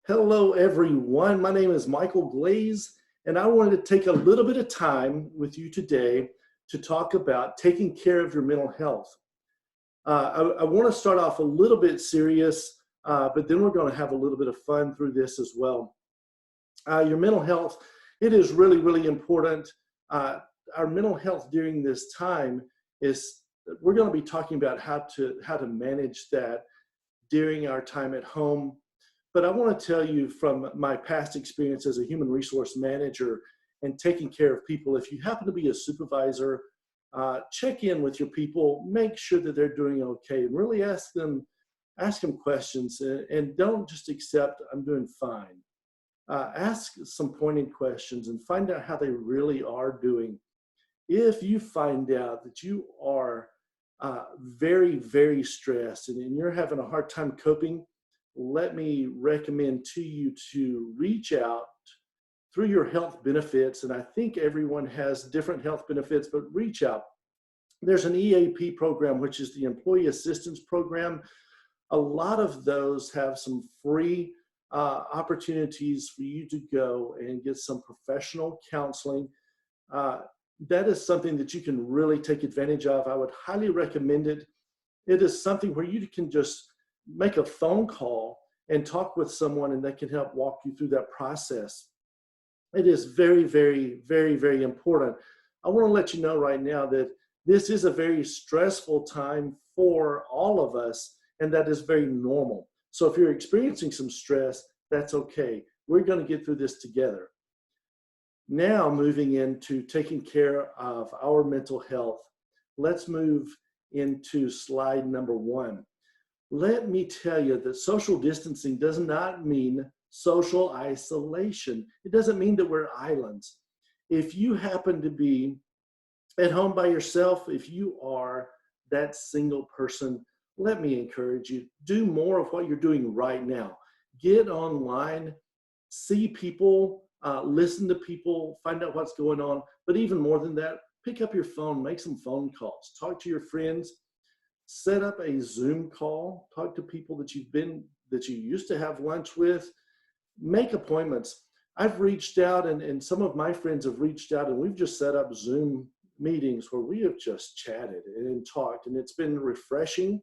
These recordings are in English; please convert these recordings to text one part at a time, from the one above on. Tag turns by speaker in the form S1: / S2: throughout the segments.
S1: Hello, everyone. My name is Michael Glaze, and I wanted to take a little bit of time with you today to talk about taking care of your mental health. I want to start off a little bit serious, but then we're going to have a little bit of fun through this as well. Your mental health, it is really, really important. Uh, our mental health during this time is, we're going to be talking about how to manage that during our time at home. But I want to tell you from my past experience as a human resource manager and taking care of people, if you happen to be a supervisor, check in with your people, make sure that they're doing okay, and really ask them questions, and don't just accept I'm doing fine. Ask some pointed questions and find out how they really are doing. If you find out that you are very, very stressed and you're having a hard time coping, let me recommend to you to reach out through your health benefits. And I think everyone has different health benefits, but reach out. There's an EAP program, which is the Employee Assistance Program. A lot of those have some free opportunities for you to go and get some professional counseling. Uh, that is something that you can really take advantage of. I would highly recommend it. It is something where you can just make a phone call and talk with someone, and they can help walk you through that process. It is very, very, very, very important. I want to let you know right now that this is a very stressful time for all of us, and that is very normal. So if you're experiencing some stress, that's okay. We're going to get through this together. Now, moving into taking care of our mental health, let's move into slide number 1. Let me tell you that social distancing does not mean social isolation. It doesn't mean that we're islands. If you happen to be at home by yourself, if you are that single person, let me encourage you, do more of what you're doing right now. Get online, see people, listen to people, find out what's going on. But even more than that, pick up your phone, make some phone calls, talk to your friends, set up a Zoom call, talk to people that you used to have lunch with, make appointments. I've reached out, and some of my friends have reached out, and we've just set up Zoom meetings where we have just chatted and talked, and it's been refreshing.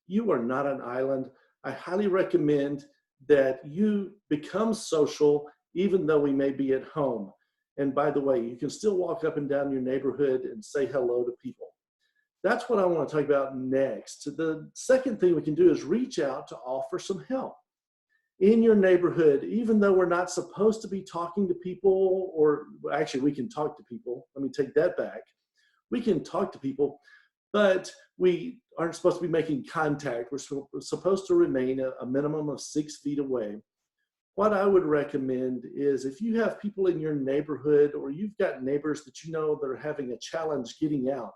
S1: You are not an island. I highly recommend that you become social even though we may be at home. And by the way, you can still walk up and down your neighborhood and say hello to people. That's what I want to talk about next. The second thing we can do is reach out to offer some help. In your neighborhood, even though we're not supposed to be talking to people, or actually we can talk to people, let me take that back. We can talk to people, but we aren't supposed to be making contact. We're supposed to remain a minimum of 6 feet away. What I would recommend is, if you have people in your neighborhood, or you've got neighbors that you know that are having a challenge getting out,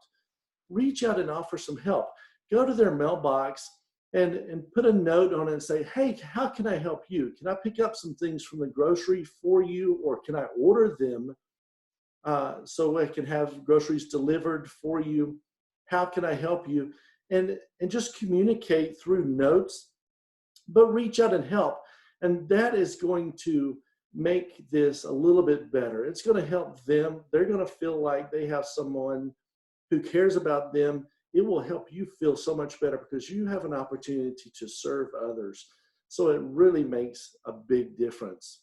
S1: reach out and offer some help. Go to their mailbox and put a note on it and say, hey, how can I help you? Can I pick up some things from the grocery for you, or can I order them so I can have groceries delivered for you? How can I help you? And just communicate through notes, but reach out and help. And that is going to make this a little bit better. It's going to help them. They're going to feel like they have someone who cares about them. It will help you feel so much better because you have an opportunity to serve others. So it really makes a big difference.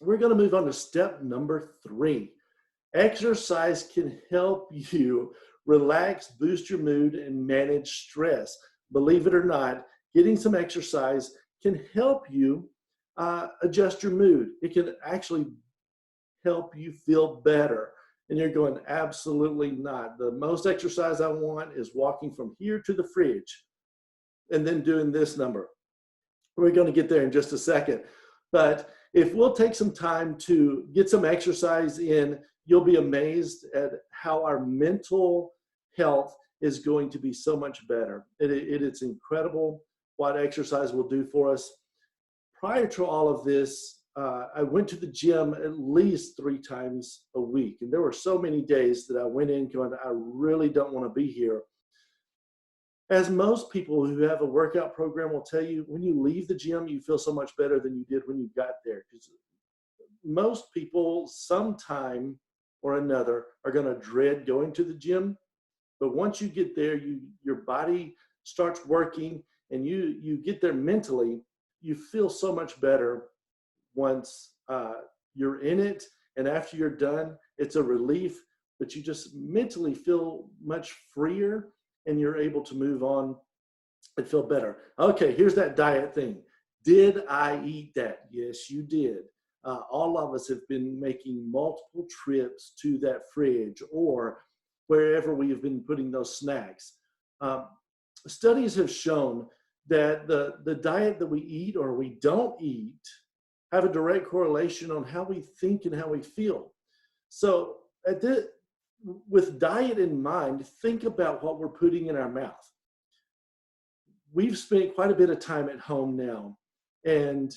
S1: We're going to move on to step number 3. Exercise can help you relax, boost your mood, and manage stress. Believe it or not, getting some exercise can help you adjust your mood. It can actually help you feel better. And you're going, absolutely not. The most exercise I want is walking from here to the fridge and then doing this number. We're going to get there in just a second. But if we'll take some time to get some exercise in, you'll be amazed at how our mental health is going to be so much better. It's incredible what exercise will do for us. Prior to all of this, I went to the gym at least 3 times a week. And there were so many days that I went in going, I really don't want to be here. As most people who have a workout program will tell you, when you leave the gym, you feel so much better than you did when you got there. Because most people, sometime or another, are going to dread going to the gym. But once you get there, your body starts working, and you get there mentally. You feel so much better once you're in it, and after you're done, it's a relief. But you just mentally feel much freer, and you're able to move on and feel better. Okay, here's that diet thing. Did I eat that? Yes, you did. All of us have been making multiple trips to that fridge or wherever we have been putting those snacks. Um, Studies have shown that the diet that we eat or we don't eat have a direct correlation on how we think and how we feel. So with diet in mind, think about what we're putting in our mouth. We've spent quite a bit of time at home now, and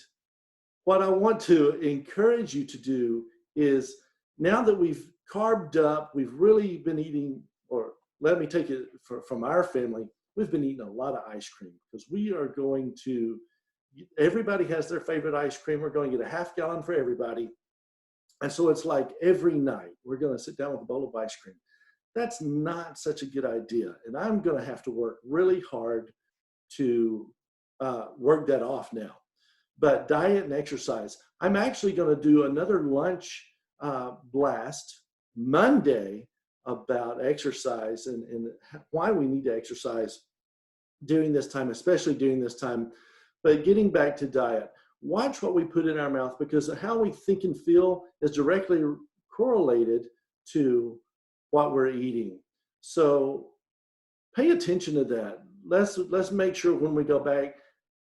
S1: what I want to encourage you to do is, now that we've carved up, we've really been eating, or let me take it from our family, we've been eating a lot of ice cream because we are going to, everybody has their favorite ice cream. We're going to get a half gallon for everybody. And so it's like every night we're going to sit down with a bowl of ice cream. That's not such a good idea. And I'm going to have to work really hard to work that off now. But diet and exercise, I'm actually going to do another lunch blast Monday about exercise and why we need to exercise during this time, especially during this time. But getting back to diet, watch what we put in our mouth, because how we think and feel is directly correlated to what we're eating. So pay attention to that. Let's make sure when we go back,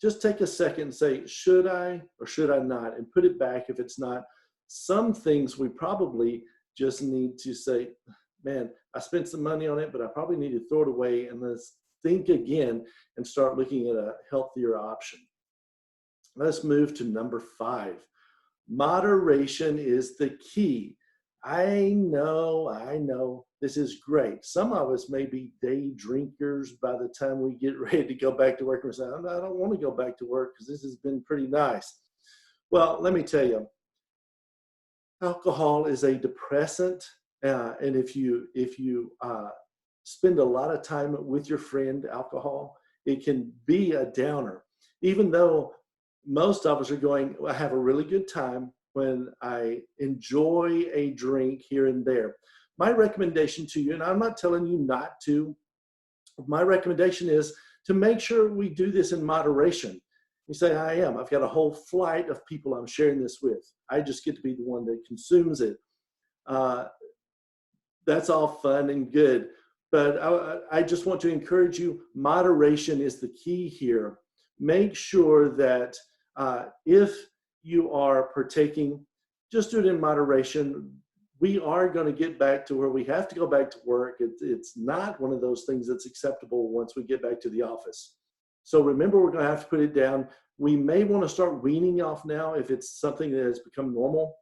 S1: just take a second and say, should I or should I not? And put it back if it's not. Some things we probably just need to say, man, I spent some money on it, but I probably need to throw it away, and let's think again and start looking at a healthier option. Let's move to number 5. Moderation is the key. I know, this is great. Some of us may be day drinkers by the time we get ready to go back to work, and say, I don't want to go back to work because this has been pretty nice. Well, let me tell you, alcohol is a depressant, and if you spend a lot of time with your friend alcohol, it can be a downer. Even though most of us are going, I have a really good time when I enjoy a drink here and there. My recommendation to you, and I'm not telling you not to, my recommendation is to make sure we do this in moderation. You say, I am. I've got a whole flight of people I'm sharing this with. I just get to be the one that consumes it. That's all fun and good. But I just want to encourage you, moderation is the key here. Make sure that if you are partaking, just do it in moderation. We are going to get back to where we have to go back to work. It's not one of those things that's acceptable once we get back to the office. So remember, we're going to have to put it down. We may want to start weaning off now if it's something that has become normal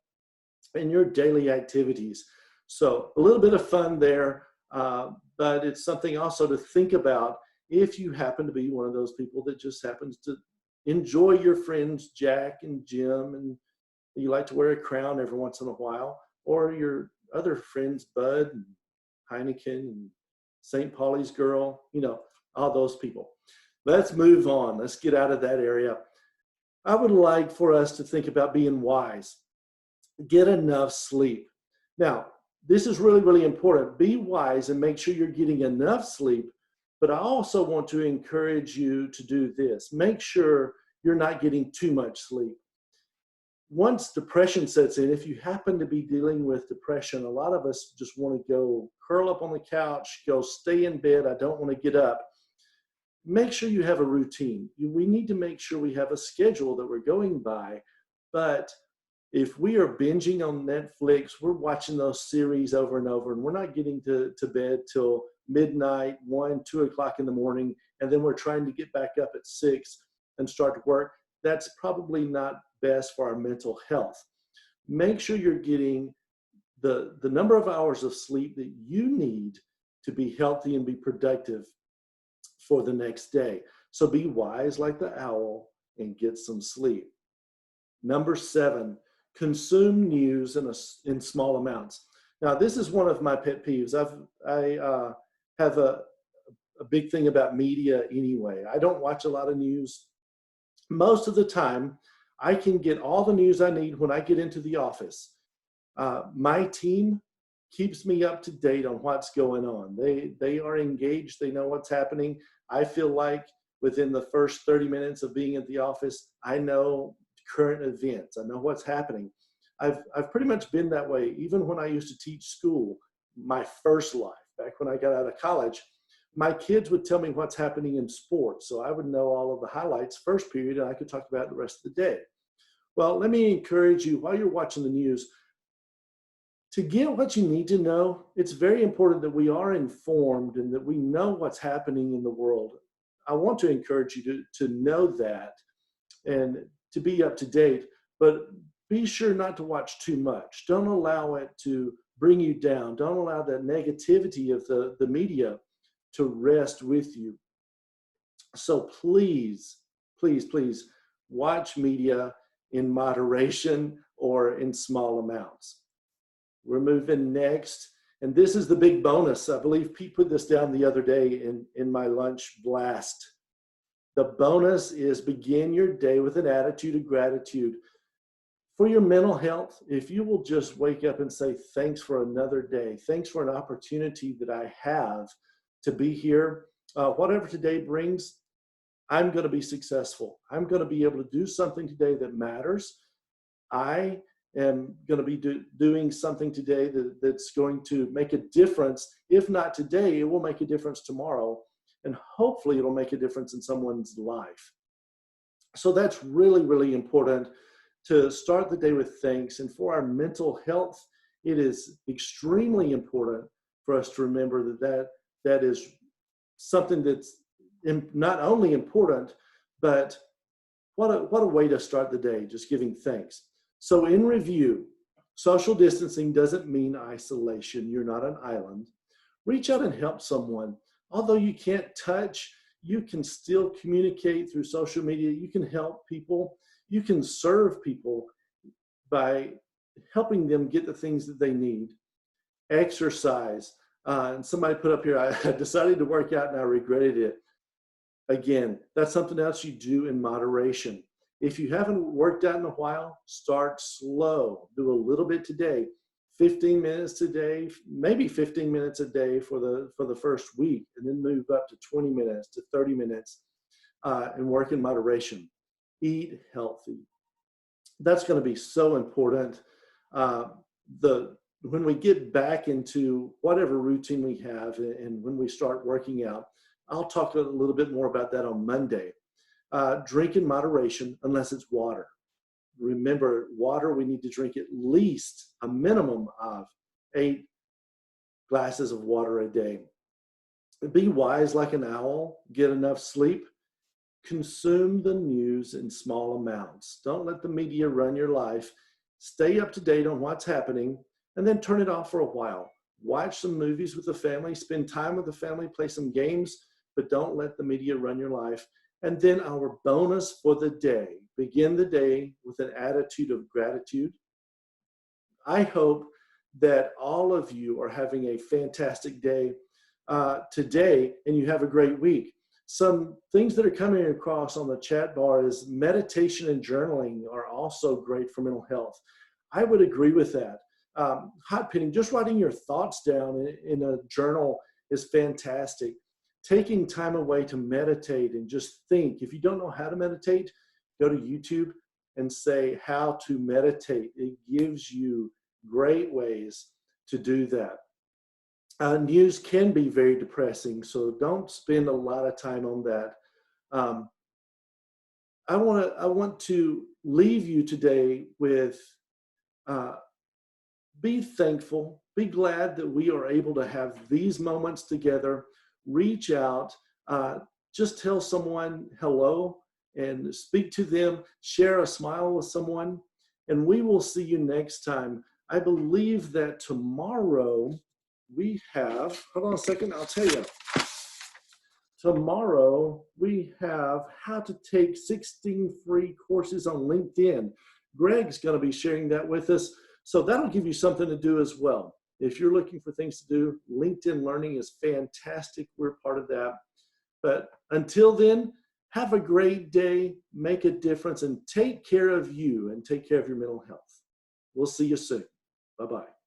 S1: in your daily activities. So a little bit of fun there, but it's something also to think about if you happen to be one of those people that just happens to enjoy your friends Jack and Jim, and you like to wear a crown every once in a while, or your other friends Bud and Heineken and St. Pauli's Girl, all those people. Let's move on. Let's get out of that area. I would like for us to think about being wise. Get enough sleep. Now, this is really, really important. Be wise and make sure you're getting enough sleep. But I also want to encourage you to do this. Make sure you're not getting too much sleep. Once depression sets in, if you happen to be dealing with depression, a lot of us just want to go curl up on the couch, go stay in bed. I don't want to get up. Make sure you have a routine. We need to make sure we have a schedule that we're going by. But if we are binging on Netflix, we're watching those series over and over, and we're not getting to bed till midnight, 1, 2 o'clock in the morning, and then we're trying to get back up at 6 and start to work, that's probably not best for our mental health. Make sure you're getting the number of hours of sleep that you need to be healthy and be productive. for the next day. So be wise like the owl and get some sleep. Number 7, consume news in small amounts. Now, this is one of my pet peeves. I have a big thing about media anyway. I don't watch a lot of news. Most of the time, I can get all the news I need when I get into the office. My team keeps me up to date on what's going on. They are engaged. They know what's happening. I feel like within the first 30 minutes of being at the office, I know current events. I know what's happening. I've pretty much been that way even when I used to teach school, my first life, back when I got out of college. My kids would tell me what's happening in sports, so I would know all of the highlights first period, and I could talk about it the rest of the day. Well, let me encourage you, while you're watching the news, to get what you need to know. It's very important that we are informed and that we know what's happening in the world. I want to encourage you to know that and to be up to date, but be sure not to watch too much. Don't allow it to bring you down. Don't allow that negativity of the media to rest with you. So please, please, please watch media in moderation or in small amounts. We're moving next. And this is the big bonus. I believe Pete put this down the other day in my lunch blast. The bonus is begin your day with an attitude of gratitude. For your mental health, if you will just wake up and say, thanks for another day. Thanks for an opportunity that I have to be here. Whatever today brings, I'm going to be successful. I'm going to be able to do something today that matters. I am going to be doing something today that's going to make a difference. If not today, it will make a difference tomorrow. And hopefully it'll make a difference in someone's life. So that's really, really important to start the day with thanks. And for our mental health, it is extremely important for us to remember that is something that's not only important, but what a way to start the day, just giving thanks. So in review, social distancing doesn't mean isolation. You're not an island. Reach out and help someone. Although you can't touch, you can still communicate through social media. You can help people. You can serve people by helping them get the things that they need. Exercise. And somebody put up here, I decided to work out and I regretted it. Again, that's something else you do in moderation. If you haven't worked out in a while, start slow. Do a little bit today. 15 minutes today, maybe 15 minutes a day for the first week, and then move up to 20 minutes to 30 minutes and work in moderation. Eat healthy. That's going to be so important. When we get back into whatever routine we have and when we start working out, I'll talk a little bit more about that on Monday. Drink in moderation unless it's water. Remember, water, we need to drink at least a minimum of 8 glasses of water a day. Be wise like an owl, get enough sleep, consume the news in small amounts. Don't let the media run your life. Stay up to date on what's happening and then turn it off for a while. Watch some movies with the family, spend time with the family, play some games, but don't let the media run your life. And then our bonus for the day, begin the day with an attitude of gratitude. I hope that all of you are having a fantastic day today and you have a great week. Some things that are coming across on the chat bar is meditation and journaling are also great for mental health. I would agree with that. Hot pinning, just writing your thoughts down in a journal is fantastic. Taking time away to meditate and just think. If you don't know how to meditate, go to YouTube and say how to meditate. It gives you great ways to do that. News can be very depressing, so don't spend a lot of time on that. I want to leave you today with be thankful, be glad that we are able to have these moments together. Reach out, just tell someone hello and speak to them, share a smile with someone, and we will see you next time. I believe that tomorrow we have, hold on a second, I'll tell you. tomorrow we have how to take 16 free courses on LinkedIn. Greg's going to be sharing that with us. So that'll give you something to do as well. If you're looking for things to do, LinkedIn Learning is fantastic. We're part of that. But until then, have a great day, make a difference, and take care of you and take care of your mental health. We'll see you soon. Bye-bye.